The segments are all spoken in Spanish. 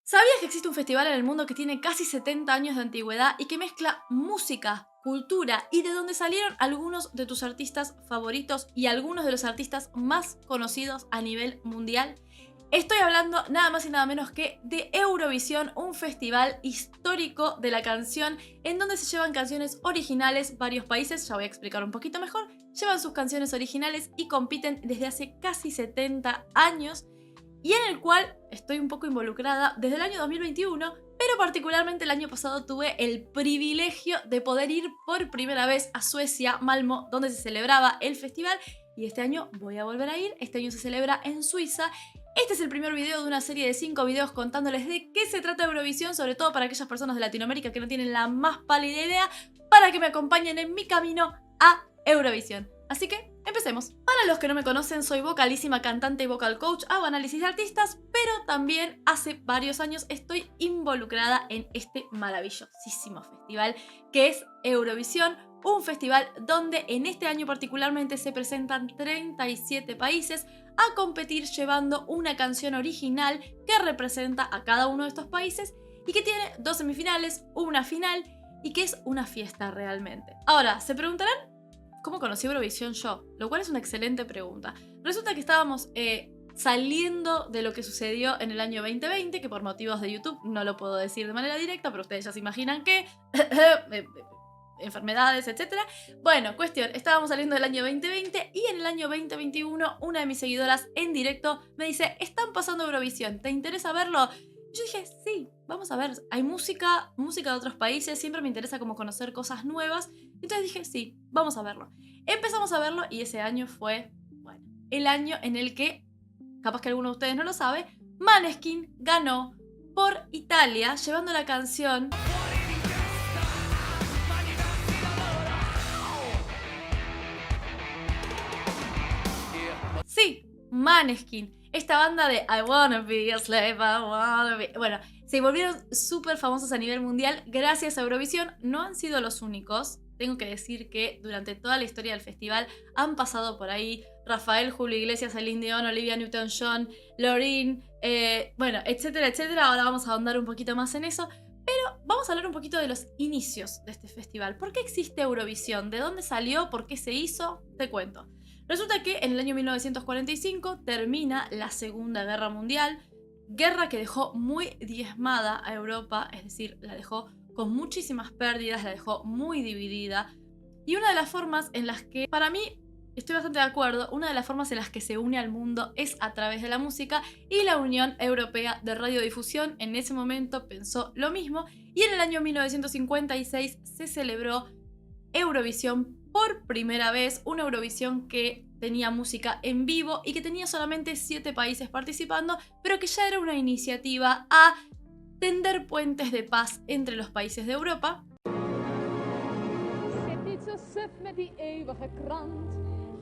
¿Sabías que existe un festival en el mundo que tiene casi 70 años de antigüedad y que mezcla música, cultura y de donde salieron algunos de tus artistas favoritos y algunos de los artistas más conocidos a nivel mundial? Estoy hablando nada más y nada menos que de Eurovisión, un festival histórico de la canción en donde se llevan canciones originales. Varios países, ya voy a explicar un poquito mejor, llevan sus canciones originales y compiten desde hace casi 70 años, y en el cual estoy un poco involucrada desde el año 2021, pero particularmente el año pasado tuve el privilegio de poder ir por primera vez a Suecia, Malmö, donde se celebraba el festival, y este año voy a volver a ir. Este año se celebra en Suiza. Este es el primer video de una serie de 5 videos contándoles de qué se trata Eurovisión, sobre todo para aquellas personas de Latinoamérica que no tienen la más pálida idea, para que me acompañen en mi camino a Eurovisión. Así que empecemos. Para los que no me conocen, soy vocalísima, cantante y vocal coach, hago análisis de artistas, pero también hace varios años estoy involucrada en este maravillosísimo festival que es Eurovisión, un festival donde en este año particularmente se presentan 37 países a competir llevando una canción original que representa a cada uno de estos países y que tiene 2 semifinales, una final y que es una fiesta realmente. Ahora, se preguntarán ¿cómo conocí Eurovisión yo? Lo cual es una excelente pregunta. Resulta que estábamos saliendo de lo que sucedió en el año 2020, que por motivos de YouTube no lo puedo decir de manera directa, pero ustedes ya se imaginan que enfermedades, etc. Bueno, cuestión, estábamos saliendo del año 2020 y en el año 2021 una de mis seguidoras en directo me dice: están pasando Eurovisión, ¿te interesa verlo? Yo dije, sí, vamos a ver, hay música de otros países, siempre me interesa como conocer cosas nuevas. Entonces dije, sí, vamos a verlo. Empezamos a verlo y ese año fue, bueno, el año en el que, capaz que alguno de ustedes no lo sabe, Måneskin ganó por Italia, llevando la canción... Sí, Måneskin. Esta banda de I wanna be a slave, I wanna be... Bueno, se volvieron súper famosos a nivel mundial gracias a Eurovisión. No han sido los únicos. Tengo que decir que durante toda la historia del festival han pasado por ahí Rafael, Julio Iglesias, Celine Dion, Olivia Newton-John, Loreen, bueno, etcétera, etcétera. Ahora vamos a ahondar un poquito más en eso. Pero vamos a hablar un poquito de los inicios de este festival. ¿Por qué existe Eurovisión? ¿De dónde salió? ¿Por qué se hizo? Te cuento. Resulta que en el año 1945 termina la Segunda Guerra Mundial, guerra que dejó muy diezmada a Europa, es decir, la dejó con muchísimas pérdidas, la dejó muy dividida. Y una de las formas en las que, para mí, estoy bastante de acuerdo, una de las formas en las que se une al mundo es a través de la música, y la Unión Europea de Radiodifusión en ese momento pensó lo mismo, y en el año 1956 se celebró Eurovisión por primera vez, una Eurovisión que tenía música en vivo y que tenía solamente 7 países participando, pero que ya era una iniciativa a tender puentes de paz entre los países de Europa.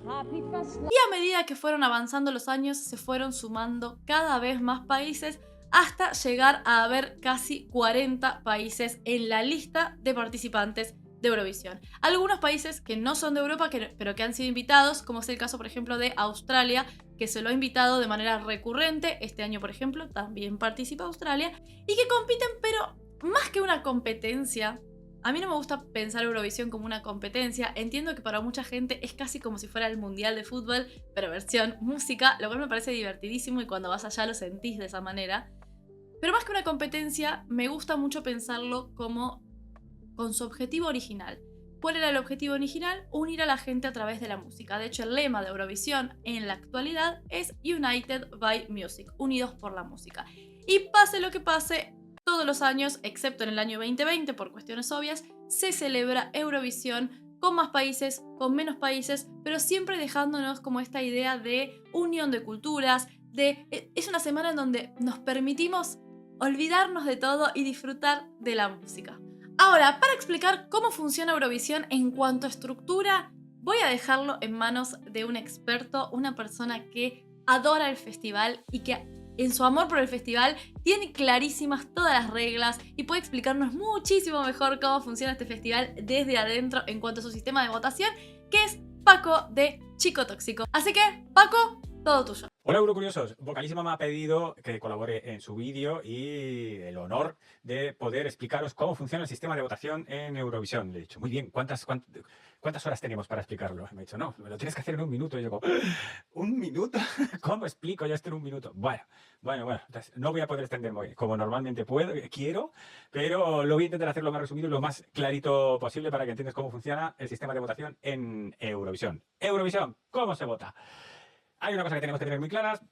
Y a medida que fueron avanzando los años, se fueron sumando cada vez más países hasta llegar a haber casi 40 países en la lista de participantes de Eurovisión. Algunos países que no son de Europa, pero que han sido invitados, como es el caso, por ejemplo, de Australia, que se lo ha invitado de manera recurrente. Este año, por ejemplo, también participa Australia, y que compiten, pero más que una competencia. A mí no me gusta pensar Eurovisión como una competencia. Entiendo que para mucha gente es casi como si fuera el mundial de fútbol, pero versión música, lo cual me parece divertidísimo y cuando vas allá lo sentís de esa manera. Pero más que una competencia, me gusta mucho pensarlo como con su objetivo original. ¿Cuál era el objetivo original? Unir a la gente a través de la música. De hecho, el lema de Eurovisión en la actualidad es United by Music, unidos por la música. Y pase lo que pase, todos los años, excepto en el año 2020, por cuestiones obvias, se celebra Eurovisión con más países, con menos países, pero siempre dejándonos como esta idea de unión de culturas, es una semana en donde nos permitimos olvidarnos de todo y disfrutar de la música. Ahora, para explicar cómo funciona Eurovisión en cuanto a estructura, voy a dejarlo en manos de un experto, una persona que adora el festival y que en su amor por el festival tiene clarísimas todas las reglas y puede explicarnos muchísimo mejor cómo funciona este festival desde adentro en cuanto a su sistema de votación, que es Paco de Chico Tóxico. Así que, Paco, Todo tuyo. Hola Eurocuriosos, Vocalísima me ha pedido que colabore en su vídeo y el honor de poder explicaros cómo funciona el sistema de votación en Eurovisión. Le he dicho, muy bien, ¿cuántas horas tenemos para explicarlo? Me ha dicho, no, me lo tienes que hacer en un minuto. Y yo como, ¿un minuto? ¿Cómo explico yo esto en un minuto? Bueno, entonces, no voy a poder extenderme como normalmente quiero, pero lo voy a intentar hacer lo más resumido y lo más clarito posible para que entiendas cómo funciona el sistema de votación en Eurovisión. Eurovisión, ¿cómo se vota? Hay una cosa que tenemos que tener muy claras.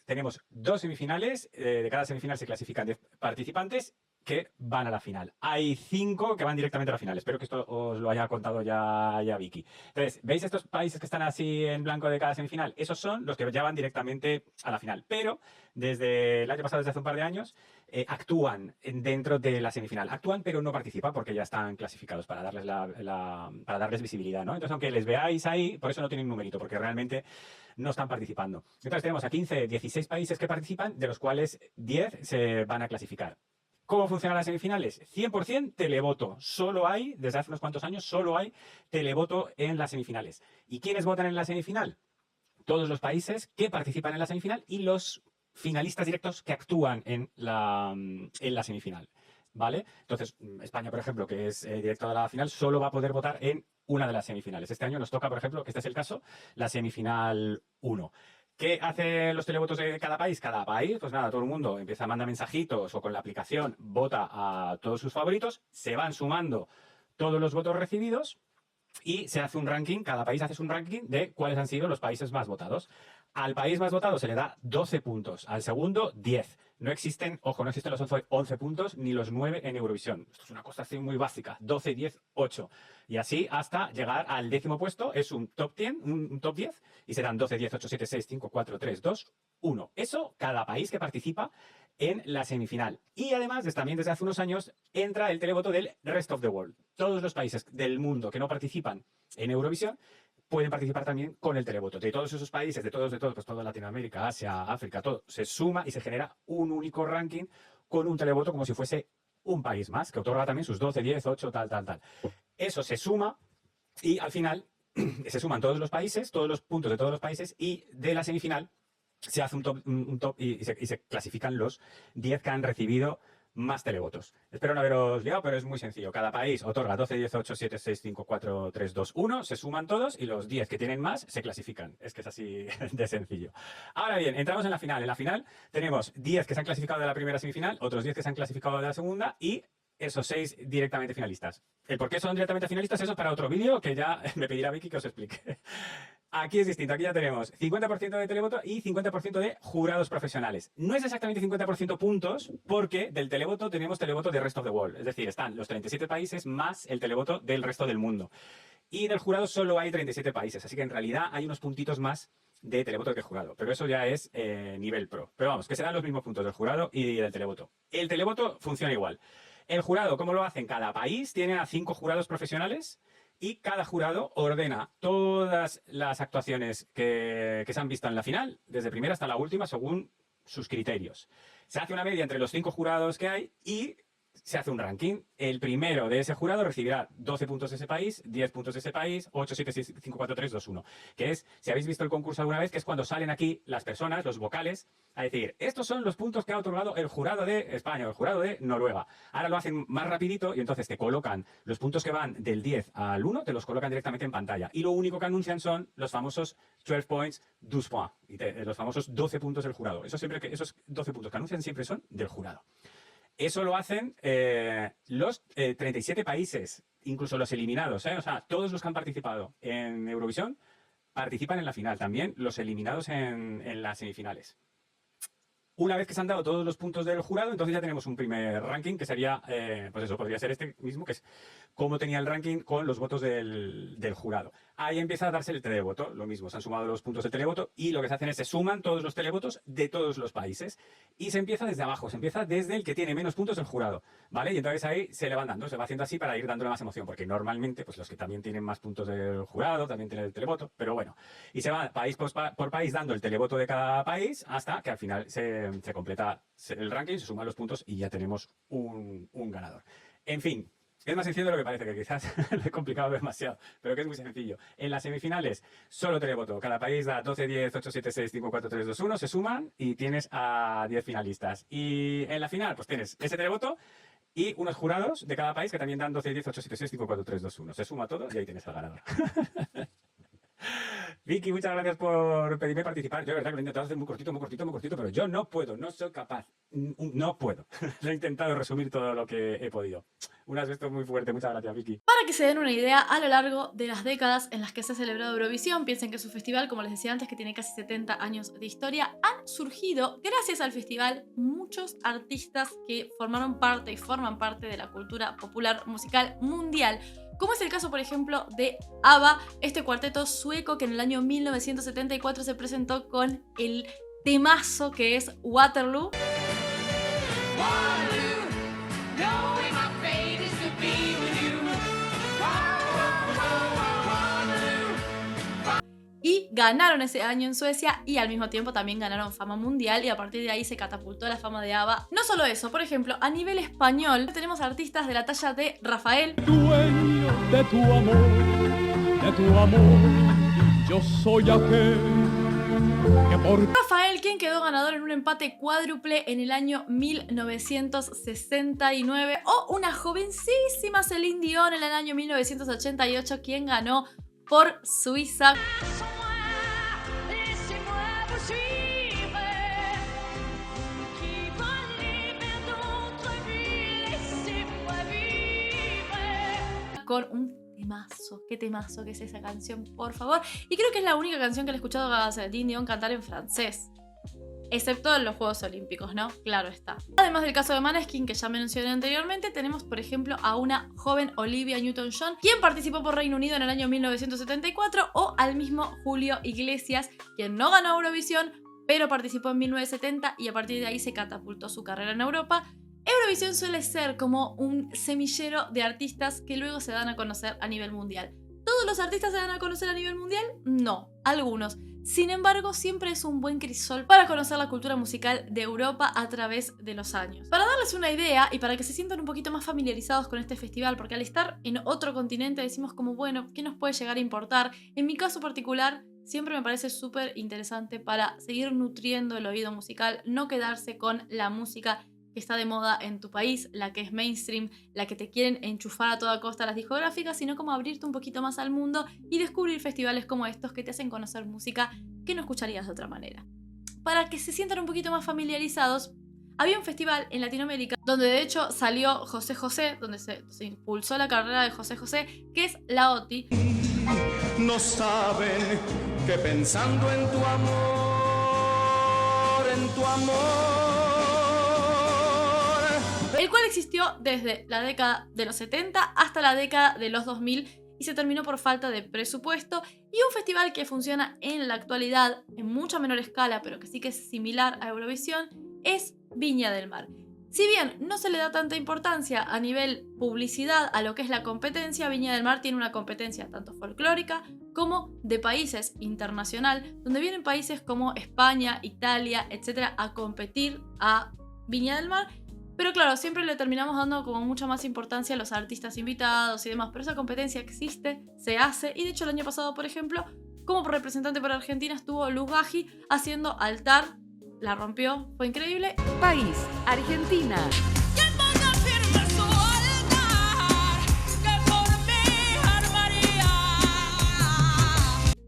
Tenemos dos semifinales. De cada semifinal se clasifican 10 participantes que van a la final. Hay 5 que van directamente a la final. Espero que esto os lo haya contado ya Vicky. Entonces, ¿veis estos países que están así en blanco de cada semifinal? Esos son los que ya van directamente a la final. Pero desde el año pasado, desde hace un par de años, actúan dentro de la semifinal. Actúan, pero no participan porque ya están clasificados para darles, para darles visibilidad, ¿no? Entonces, aunque les veáis ahí, por eso no tienen numerito, porque realmente no están participando. Entonces tenemos a 15, 16 países que participan, de los cuales 10 se van a clasificar. ¿Cómo funcionan las semifinales? 100% televoto. Solo hay, desde hace unos cuantos años, solo hay televoto en las semifinales. ¿Y quiénes votan en la semifinal? Todos los países que participan en la semifinal y los finalistas directos que actúan en la semifinal. ¿Vale? Entonces, España, por ejemplo, que es directo a la final, solo va a poder votar en una de las semifinales. Este año nos toca, por ejemplo, que este es el caso, la semifinal 1. ¿Qué hacen los televotos de cada país? Cada país, pues nada, todo el mundo empieza a mandar mensajitos o con la aplicación vota a todos sus favoritos, se van sumando todos los votos recibidos y se hace un ranking, cada país hace un ranking de cuáles han sido los países más votados. Al país más votado se le da 12 puntos, al segundo 10. No existen, ojo, no existen los 11 puntos ni los 9 en Eurovisión. Esto es una cosa así muy básica, 12, 10, 8. Y así hasta llegar al 10º puesto, es un top 10, un top 10, y serán 12, 10, 8, 7, 6, 5, 4, 3, 2, 1. Eso cada país que participa en la semifinal. Y además, también desde hace unos años, entra el televoto del Rest of the World. Todos los países del mundo que no participan en Eurovisión pueden participar también con el televoto. De todos esos países, de todos, pues toda Latinoamérica, Asia, África, todo, se suma y se genera un único ranking con un televoto como si fuese un país más, que otorga también sus 12, 10, 8, tal. Eso se suma y al final se suman todos los países, todos los puntos de todos los países y de la semifinal se hace un top y se clasifican los 10 que han recibido más televotos. Espero no haberos liado, pero es muy sencillo. Cada país otorga 12, 10, 8, 7, 6, 5, 4, 3, 2, 1, se suman todos y los 10 que tienen más se clasifican. Es que es así de sencillo. Ahora bien, entramos en la final. En la final tenemos 10 que se han clasificado de la primera semifinal, otros 10 que se han clasificado de la segunda y esos 6 directamente finalistas. El por qué son directamente finalistas, eso es para otro vídeo que ya me pedirá Vicky que os explique. Aquí es distinto, aquí ya tenemos 50% de televoto y 50% de jurados profesionales. No es exactamente 50% puntos porque del televoto tenemos televoto de Rest of the World. Es decir, están los 37 países más el televoto del resto del mundo. Y del jurado solo hay 37 países, así que en realidad hay unos puntitos más de televoto que jurado. Pero eso ya es nivel pro. Pero vamos, que serán los mismos puntos del jurado y del televoto. El televoto funciona igual. El jurado, ¿cómo lo hacen? Cada país tiene a 5 jurados profesionales y cada jurado ordena todas las actuaciones que se han visto en la final, desde primera hasta la última, según sus criterios. Se hace una media entre los 5 jurados que hay y se hace un ranking. El primero de ese jurado recibirá 12 puntos de ese país, 10 puntos de ese país, 8, 7, 6, 5, 4, 3, 2, 1. Que es, si habéis visto el concurso alguna vez, que es cuando salen aquí las personas, los vocales, a decir, estos son los puntos que ha otorgado el jurado de España o el jurado de Noruega. Ahora lo hacen más rapidito y entonces te colocan los puntos que van del 10 al 1, te los colocan directamente en pantalla. Y lo único que anuncian son los famosos 12 points, 12 points, y los famosos 12 puntos del jurado. Esos 12 puntos que anuncian siempre son del jurado. Eso lo hacen los 37 países, incluso los eliminados, O sea, todos los que han participado en Eurovisión participan en la final, también los eliminados en las semifinales. Una vez que se han dado todos los puntos del jurado, entonces ya tenemos un primer ranking que sería, pues eso, podría ser este mismo, que es cómo tenía el ranking con los votos del jurado. Ahí empieza a darse el televoto, lo mismo, se han sumado los puntos del televoto y lo que se hacen es se suman todos los televotos de todos los países y se empieza desde abajo, se empieza desde el que tiene menos puntos del jurado, ¿vale? Y entonces ahí se le van dando, se va haciendo así para ir dándole más emoción, porque normalmente pues los que también tienen más puntos del jurado también tienen el televoto, pero bueno, y se va país por país dando el televoto de cada país hasta que al final se completa el ranking, se suman los puntos y ya tenemos un ganador. En fin, Es más sencillo de lo que parece, que quizás lo he complicado demasiado, pero que es muy sencillo. En las semifinales, solo televoto. Cada país da 12, 10, 8, 7, 6, 5, 4, 3, 2, 1, se suman y tienes a 10 finalistas. Y en la final, pues tienes ese televoto y unos jurados de cada país que también dan 12, 10, 8, 7, 6, 5, 4, 3, 2, 1. Se suma todo y ahí tienes al ganador. Vicky, muchas gracias por pedirme participar. Yo, de verdad, que lo he intentado hacer muy cortito, pero yo no puedo, no soy capaz. No puedo. Lo he intentado resumir todo lo que he podido. Un abrazo muy fuerte. Muchas gracias, Vicky. Para que se den una idea, a lo largo de las décadas en las que se ha celebrado Eurovisión, piensen que su festival, como les decía antes, que tiene casi 70 años de historia, han surgido, gracias al festival, muchos artistas que formaron parte y forman parte de la cultura popular musical mundial. Como es el caso, por ejemplo, de ABBA, este cuarteto sueco que en el año 1974 se presentó con el temazo que es Waterloo. Y ganaron ese año en Suecia y al mismo tiempo también ganaron fama mundial y a partir de ahí se catapultó la fama de ABBA. No solo eso, por ejemplo, a nivel español tenemos artistas de la talla de Rafael. Dueño de tu amor, yo soy aquel que por... Rafael, quien quedó ganador en un empate cuádruple en el año 1969, o una jovencísima Celine Dion en el año 1988, quien ganó por Suiza. Con un temazo, qué temazo que es esa canción, por favor. Y creo que es la única canción que le he escuchado a Celine Dion cantar en francés. Excepto en los Juegos Olímpicos, ¿no? Claro está. Además del caso de Måneskin, que ya mencioné anteriormente, tenemos, por ejemplo, a una joven Olivia Newton-John, quien participó por Reino Unido en el año 1974, o al mismo Julio Iglesias, quien no ganó Eurovisión, pero participó en 1970 y a partir de ahí se catapultó su carrera en Europa. Eurovisión suele ser como un semillero de artistas que luego se dan a conocer a nivel mundial. ¿Todos los artistas se dan a conocer a nivel mundial? No, algunos. Sin embargo, siempre es un buen crisol para conocer la cultura musical de Europa a través de los años. Para darles una idea y para que se sientan un poquito más familiarizados con este festival, porque al estar en otro continente decimos como, bueno, ¿qué nos puede llegar a importar? En mi caso particular, siempre me parece súper interesante para seguir nutriendo el oído musical, no quedarse con la música que está de moda en tu país, la que es mainstream, la que te quieren enchufar a toda costa las discográficas, sino como abrirte un poquito más al mundo y descubrir festivales como estos que te hacen conocer música que no escucharías de otra manera. Para que se sientan un poquito más familiarizados, había un festival en Latinoamérica donde de hecho salió José José, donde se impulsó la carrera de José José, que es la OTI. No saben que pensando en tu amor, el cual existió desde la década de los 70 hasta la década de los 2000 y se terminó por falta de presupuesto, y un festival que funciona en la actualidad en mucha menor escala, pero que sí que es similar a Eurovisión, es Viña del Mar. Si bien no se le da tanta importancia a nivel publicidad a lo que es la competencia, Viña del Mar tiene una competencia tanto folclórica como de países internacional, donde vienen países como España, Italia, etc. a competir a Viña del Mar. Pero claro, siempre le terminamos dando como mucha más importancia a los artistas invitados y demás. Pero esa competencia existe, se hace. Y de hecho el año pasado, por ejemplo, como representante para Argentina estuvo Luz Gaji haciendo Altar. La rompió, fue increíble. País, Argentina.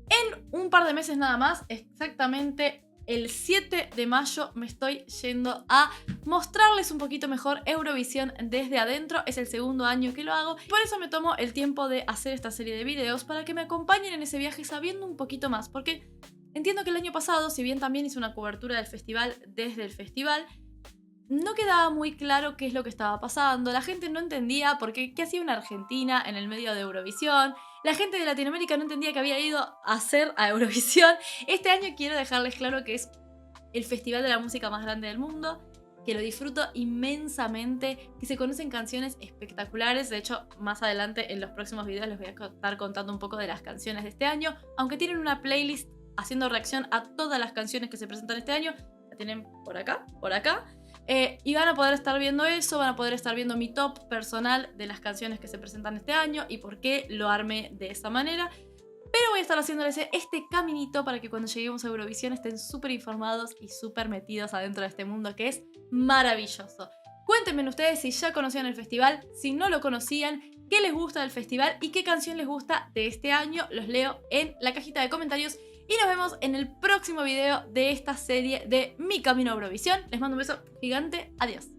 En un par de meses nada más, exactamente el 7 de mayo me estoy yendo a mostrarles un poquito mejor Eurovisión desde adentro. Es el segundo año que lo hago. Por eso me tomo el tiempo de hacer esta serie de videos para que me acompañen en ese viaje sabiendo un poquito más. Porque entiendo que el año pasado, si bien también hice una cobertura del festival desde el festival, no quedaba muy claro qué es lo que estaba pasando. La gente no entendía por qué hacía una Argentina en el medio de Eurovisión. La gente de Latinoamérica no entendía que había ido a hacer a Eurovisión. Este año quiero dejarles claro que es el festival de la música más grande del mundo, que lo disfruto inmensamente, que se conocen canciones espectaculares. De hecho, más adelante en los próximos videos les voy a estar contando un poco de las canciones de este año, aunque tienen una playlist haciendo reacción a todas las canciones que se presentan este año. La tienen por acá, por acá. Y van a poder estar viendo eso, van a poder estar viendo mi top personal de las canciones que se presentan este año y por qué lo armé de esa manera. Pero voy a estar haciéndoles este caminito para que cuando lleguemos a Eurovisión estén súper informados y súper metidos adentro de este mundo que es maravilloso. Cuéntenme ustedes si ya conocían el festival, si no lo conocían, qué les gusta del festival y qué canción les gusta de este año. Los leo en la cajita de comentarios y nos vemos en el próximo video de esta serie de Mi Camino a Eurovisión. Les mando un beso gigante. Adiós.